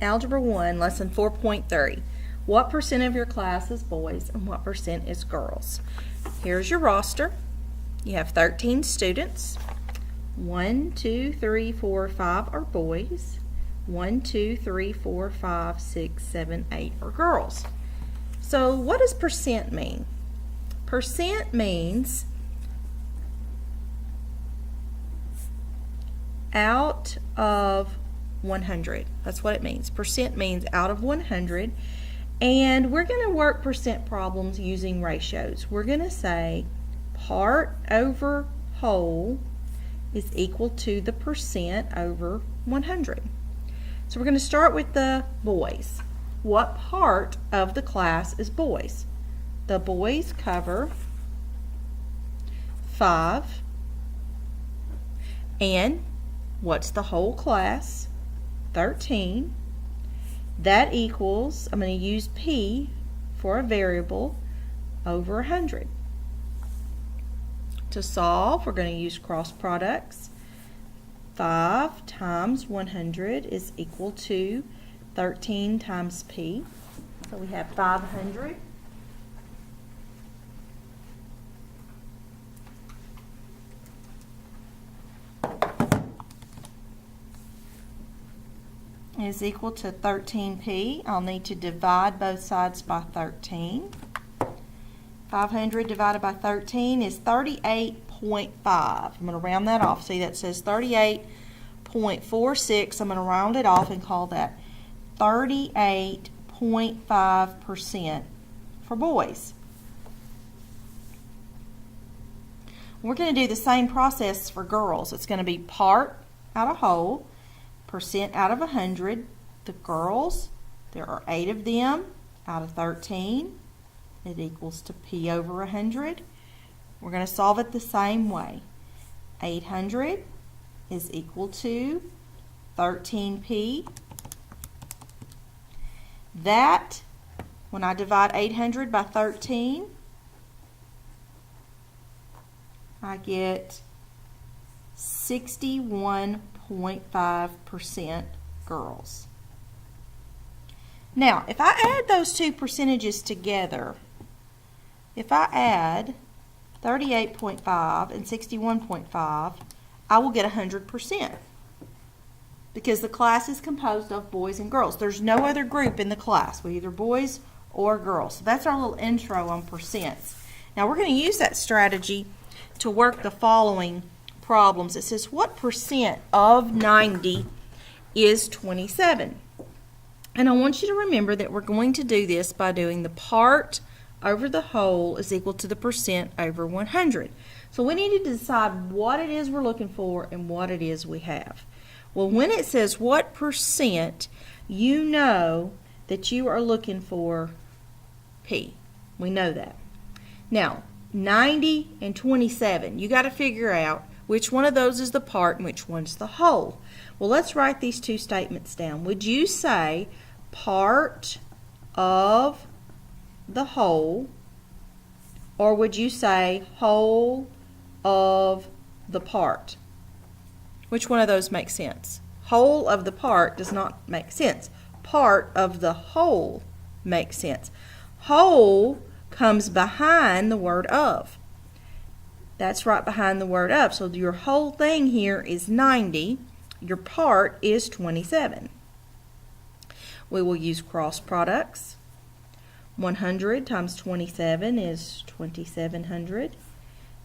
Algebra 1, Lesson 4.3. What percent of your class is boys and what percent is girls? Here's your roster. You have 13 students. 1, 2, 3, 4, 5 are boys. 1, 2, 3, 4, 5, 6, 7, 8 are girls. So what does percent mean? Percent means out of 100. That's what it means. Percent means out of 100. And we're going to work percent problems using ratios. We're going to say part over whole is equal to the percent over 100. So we're going to start with the boys. What part of the class is boys? The boys cover 5. And what's the whole class? 13. That equals, I'm going to use P for a variable, over 100. To solve, we're going to use cross products. 5 times 100 is equal to 13 times P. So we have 500. Is equal to 13p. I'll need to divide both sides by 13. 500 divided by 13 is 38.5. I'm going to round that off. See, that says 38.46. I'm going to round it off and call that 38.5% for boys. We're going to do the same process for girls. It's going to be part out of whole, percent out of 100. The girls, there are 8 of them out of 13. It equals to P over 100. We're going to solve it the same way. 800 is equal to 13P. That, when I divide 800 by 13, I get 61.5% girls. Now, if I add those two percentages together, if I add 38.5 and 61.5, I will get 100%. Because the class is composed of boys and girls. There's no other group in the class. We're either boys or girls. So that's our little intro on percents. Now we're going to use that strategy to work the following problems. It says, what percent of 90 is 27? And I want you to remember that we're going to do this by doing the part over the whole is equal to the percent over 100. So we need to decide what it is we're looking for and what it is we have. Well, when it says what percent, you know that you are looking for P. We know that. Now, 90 and 27, you got to figure out which one of those is the part and which one's the whole. Well, let's write these two statements down. Would you say part of the whole, or would you say whole of the part? Which one of those makes sense? Whole of the part does not make sense. Part of the whole makes sense. Whole comes behind the word of. That's right behind the word of. So your whole thing here is 90. Your part is 27. We will use cross products. 100 times 27 is 2700.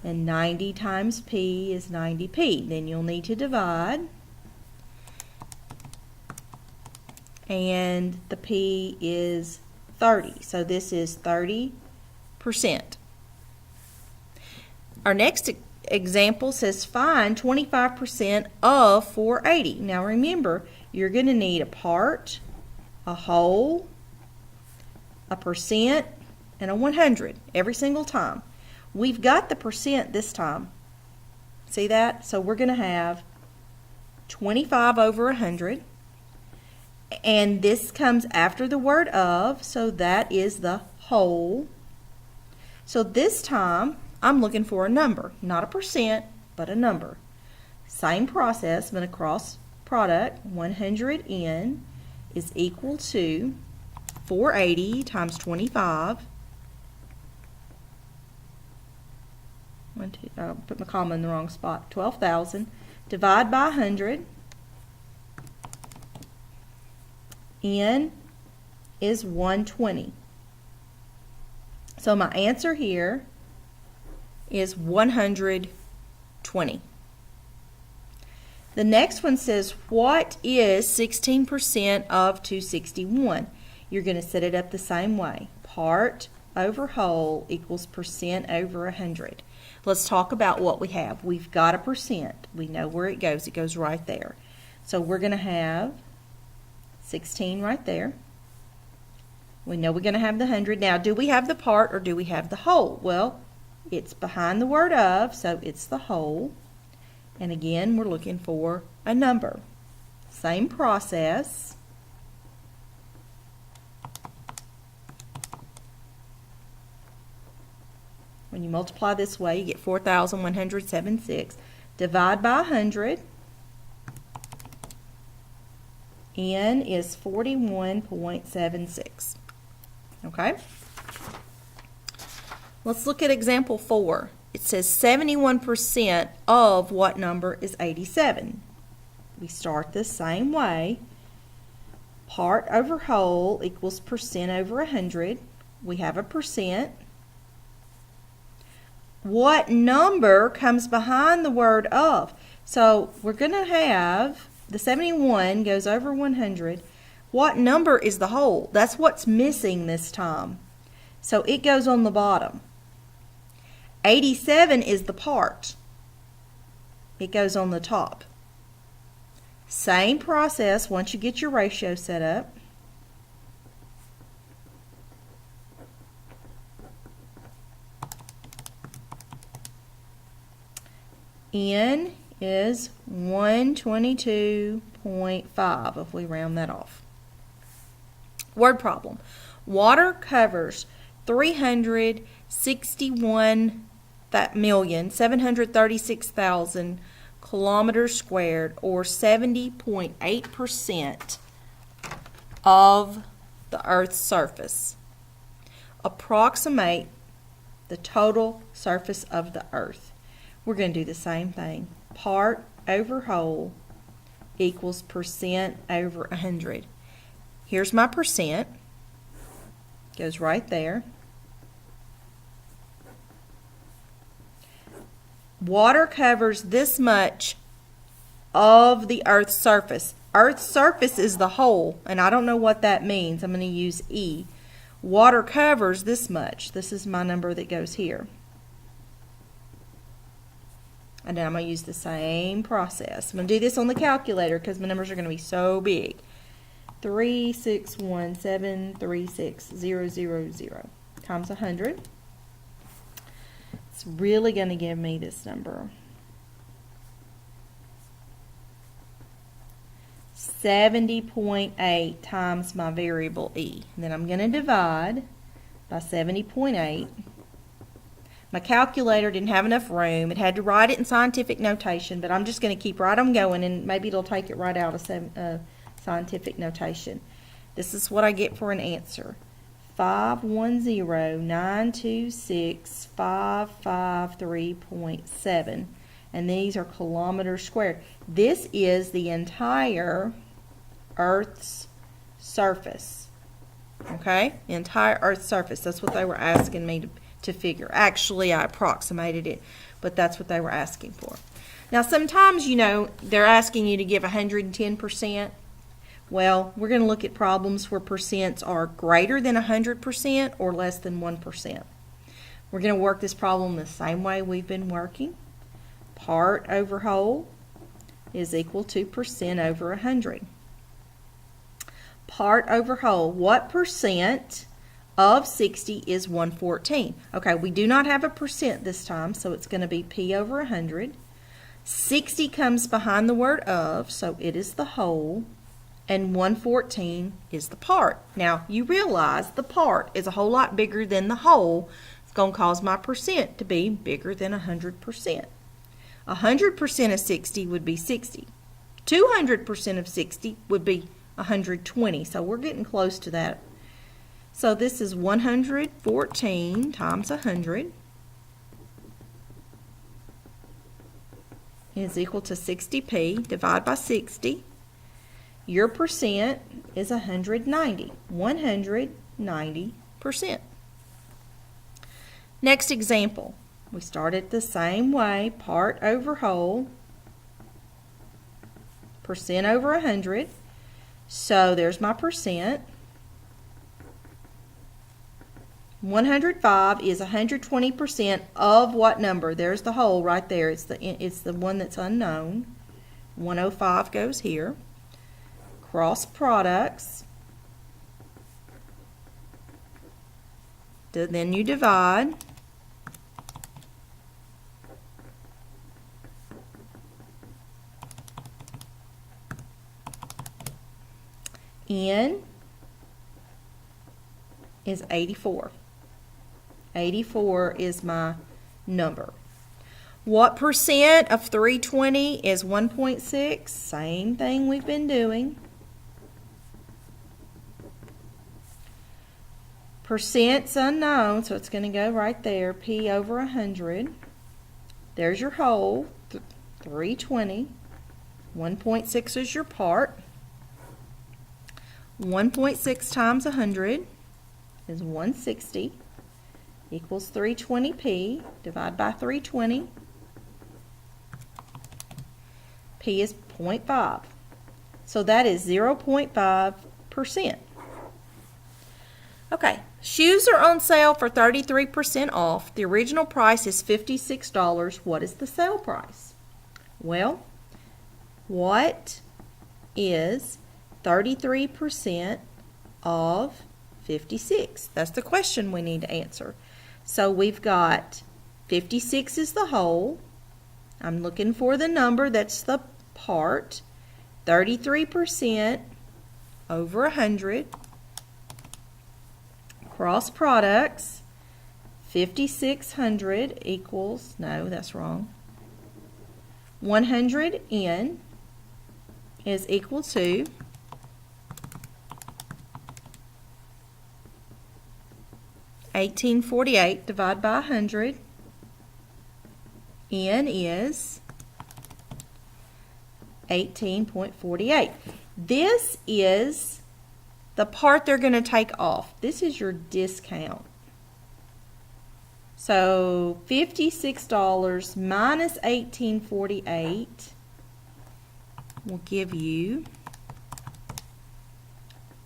And 90 times P is 90P. Then you'll need to divide. And the P is 30. So this is 30%. Our next example says find 25% of 480. Now remember, you're going to need a part, a whole, a percent, and a 100 every single time. We've got the percent this time. See that? So we're going to have 25 over 100. And this comes after the word of, so that is the whole. So this time, I'm looking for a number. Not a percent, but a number. Same process. I'm going to cross product 100 in is equal to 480 times 25. Put my comma in the wrong spot. 12,000. Divide by 100. N is 120. So my answer here is 120. The next one says, what is 16% of 261? You're going to set it up the same way. Part over whole equals percent over 100. Let's talk about what we have. We've got a percent. We know where it goes. It goes right there. So we're going to have 16 right there. We know we're going to have the 100. Now, do we have the part or do we have the whole? Well, it's behind the word of, so it's the whole. And again, we're looking for a number. Same process. When you multiply this way, you get 4,176. Divide by 100. N is 41.76. Okay? Let's look at example 4. It says 71% of what number is 87? We start the same way. Part over whole equals percent over 100. We have a percent. What number comes behind the word of? So we're going to have the 71 goes over 100. What number is the whole? That's what's missing this time. So it goes on the bottom. 87 is the part. It goes on the top. Same process once you get your ratio set up. N is 122.5 if we round that off. Word problem. Water covers 361,736,000 kilometers squared, or 70.8% of the Earth's surface. Approximate the total surface of the Earth. We're going to do the same thing. Part over whole equals percent over 100. Here's my percent. Goes right there. Water covers this much of the Earth's surface. Earth's surface is the whole, and I don't know what that means. I'm going to use E. Water covers this much. This is my number that goes here. And then I'm going to use the same process. I'm going to do this on the calculator because my numbers are going to be so big. 361,736,000 times 100. It's really going to give me this number. 70.8 times my variable E. And then I'm going to divide by 70.8. My calculator didn't have enough room. It had to write it in scientific notation, but I'm just going to keep right on going, and maybe it'll take it right out of scientific notation. This is what I get for an answer. 510,926,553.7. And these are kilometers squared. This is the entire Earth's surface. Okay? The entire Earth's surface. That's what they were asking me to figure. Actually, I approximated it, but that's what they were asking for. Now, sometimes, you know, they're asking you to give 110%. Well, we're going to look at problems where percents are greater than 100% or less than 1%. We're going to work this problem the same way we've been working. Part over whole is equal to percent over 100. Part over whole, what percent of 60 is 114? Okay, we do not have a percent this time, so it's going to be P over 100. 60 comes behind the word of, so it is the whole. And 114 is the part. Now, you realize the part is a whole lot bigger than the whole. It's going to cause my percent to be bigger than 100%. 100% of 60 would be 60. 200% of 60 would be 120. So we're getting close to that. So this is 114 times 100 is equal to 60p. Divide by 60. Your percent is 190. 190%. Next example. We started the same way. Part over whole. Percent over 100. So there's my percent. 105 is 120% of what number? There's the whole right there. It's the one that's unknown. 105 goes here. Cross products. Then you divide. N is 84. 84 is my number. What percent of 320 is 1.6? Same thing we've been doing. Percent's unknown, so it's going to go right there. P over 100. There's your whole, 320. 1.6 is your part. 1.6 times 100 is 160 equals 320p. Divide by 320. P is 0.5. So that is 0.5%. Okay, shoes are on sale for 33% off. The original price is $56. What is the sale price? Well, what is 33% of 56? That's the question we need to answer. So we've got 56 is the whole. I'm looking for the number that's the part. 33% over 100. Cross products. 5,600 equals, no, that's wrong. 100N is equal to 1848 divided by 100. N is 18.48. This is the part they're going to take off. This is your discount. So $56 minus $18.48 will give you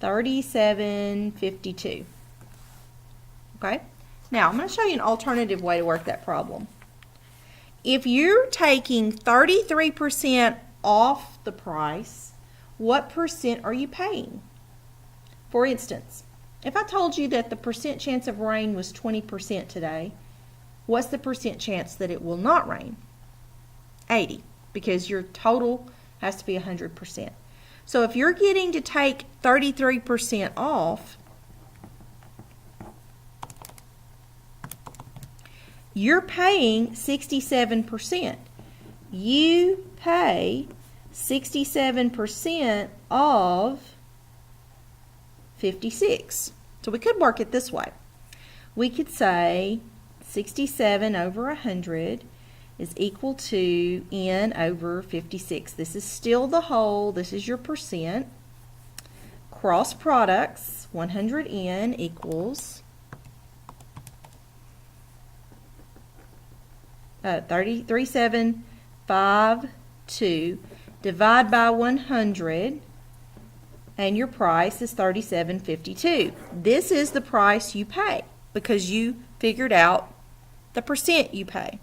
$37.52. Okay? Now, I'm going to show you an alternative way to work that problem. If you're taking 33% off the price, what percent are you paying? For instance, if I told you that the percent chance of rain was 20% today, what's the percent chance that it will not rain? 80, because your total has to be 100%. So if you're getting to take 33% off, you're paying 67%. You pay 67% of 56. So we could work it this way. We could say 67 over 100 is equal to N over 56. This is still the whole. This is your percent. Cross products, 100N equals 3752. Divide by 100. And your price is $37.52. This is the price you pay because you figured out the percent you pay.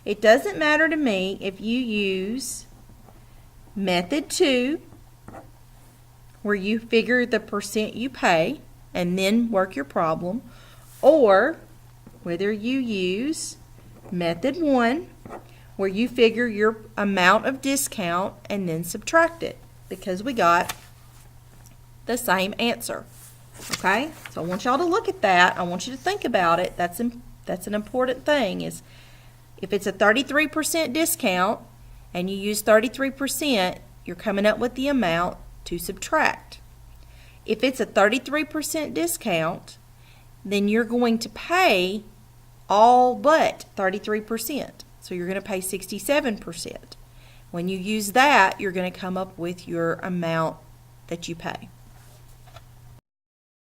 It doesn't matter to me if you use method 2, where you figure the percent you pay and then work your problem, or whether you use method 1, where you figure your amount of discount and then subtract it, because we got the same answer. Okay, so I want y'all to look at that. I want you to think about it. That's an important thing. Is if it's a 33% discount and you use 33%, you're coming up with the amount to subtract. If it's a 33% discount, then you're going to pay all but 33%. So you're going to pay 67%. When you use that, you're going to come up with your amount that you pay.